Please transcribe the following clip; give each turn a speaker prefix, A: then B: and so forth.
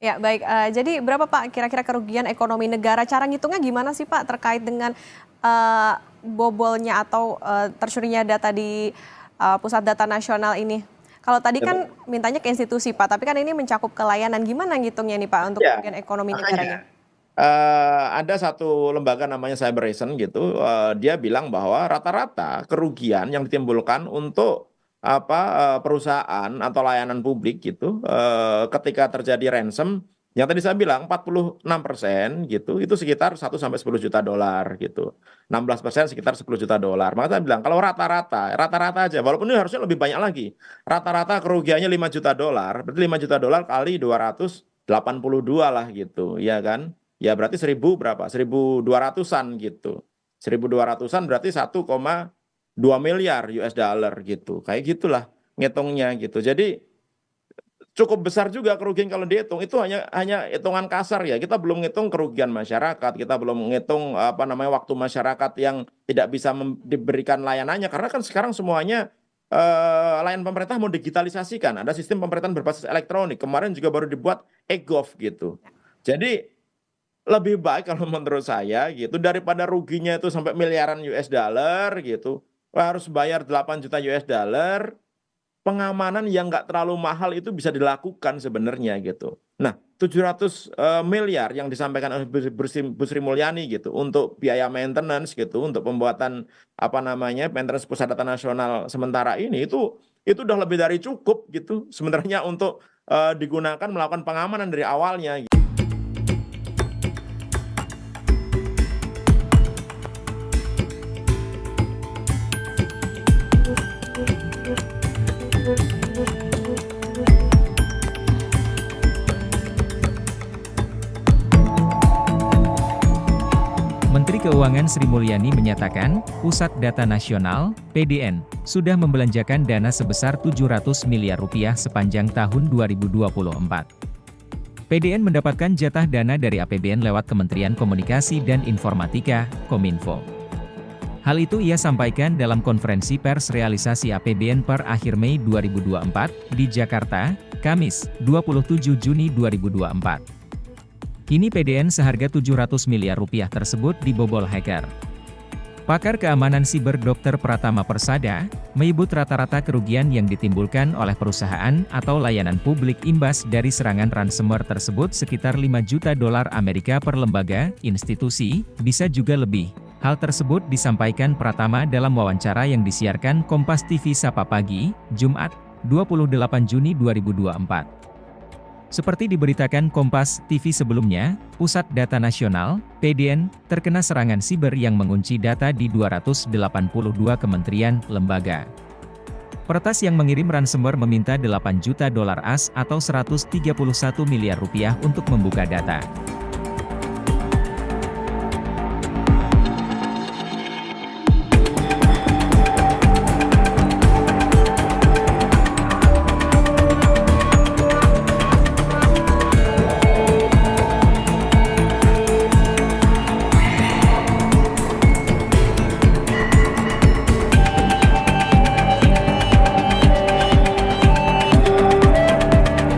A: Ya, baik. Jadi berapa Pak kira-kira kerugian ekonomi negara? Cara ngitungnya gimana sih Pak terkait dengan bobolnya atau tercurinya data di Pusat Data Nasional ini? Kalau tadi
B: Ya,
A: kan mintanya ke institusi Pak, tapi kan ini mencakup ke layanan. Gimana ngitungnya nih Pak untuk
B: ya,
A: kerugian ekonomi negaranya?
B: makanya ada satu lembaga namanya Cyberation gitu, dia bilang bahwa rata-rata kerugian yang ditimbulkan untuk apa perusahaan atau layanan publik gitu, ketika terjadi ransom, yang tadi saya bilang 46% gitu, itu sekitar 1 sampai 10 juta dolar gitu, 16% sekitar 10 juta dolar. Maka saya bilang kalau rata-rata aja, walaupun ini harusnya lebih banyak lagi, rata-rata kerugiannya 5 juta dolar, berarti 5 juta dolar kali 282 lah gitu, ya kan? Ya berarti 1000 berapa? 1200-an gitu. 1200-an berarti 1,2 miliar US dollar gitu. Kayak gitulah ngitungnya gitu. Jadi cukup besar juga kerugian kalau dihitung. Itu hanya hitungan kasar ya. Kita belum ngitung kerugian masyarakat, kita belum ngitung apa namanya waktu masyarakat yang tidak bisa diberikan layanannya, karena kan sekarang semuanya layanan pemerintah mau digitalisasikan. Ada sistem pemerintahan berbasis elektronik. Kemarin juga baru dibuat e-gov gitu. Jadi lebih baik kalau menurut saya gitu daripada ruginya itu sampai miliaran US dollar gitu, harus bayar 8 juta US dollar, pengamanan yang nggak terlalu mahal itu bisa dilakukan sebenarnya gitu. Nah, 700 miliar yang disampaikan oleh Bu Sri Mulyani gitu untuk biaya maintenance gitu, untuk pembuatan apa namanya maintenance pusat data nasional sementara ini, itu udah lebih dari cukup gitu sebenarnya untuk digunakan melakukan pengamanan dari awalnya.
C: Menteri Keuangan Sri Mulyani menyatakan, Pusat Data Nasional, PDN, sudah membelanjakan dana sebesar 700 miliar rupiah sepanjang tahun 2024. PDN mendapatkan jatah dana dari APBN lewat Kementerian Komunikasi dan Informatika, Kominfo. Hal itu ia sampaikan dalam konferensi pers realisasi APBN per akhir Mei 2024, di Jakarta, Kamis, 27 Juni 2024. Kini PDN seharga 700 miliar rupiah tersebut dibobol hacker. Pakar keamanan siber Dr. Pratama Persada, menyebut rata-rata kerugian yang ditimbulkan oleh perusahaan atau layanan publik imbas dari serangan ransomware tersebut sekitar 5 juta dolar Amerika per lembaga, institusi, bisa juga lebih. Hal tersebut disampaikan Pratama dalam wawancara yang disiarkan Kompas TV Sapa Pagi, Jumat, 28 Juni 2024. Seperti diberitakan Kompas TV sebelumnya, Pusat Data Nasional, PDN, terkena serangan siber yang mengunci data di 282 kementerian, lembaga. Peretas yang mengirim ransomware meminta 8 juta dolar AS atau 131 miliar rupiah untuk membuka data.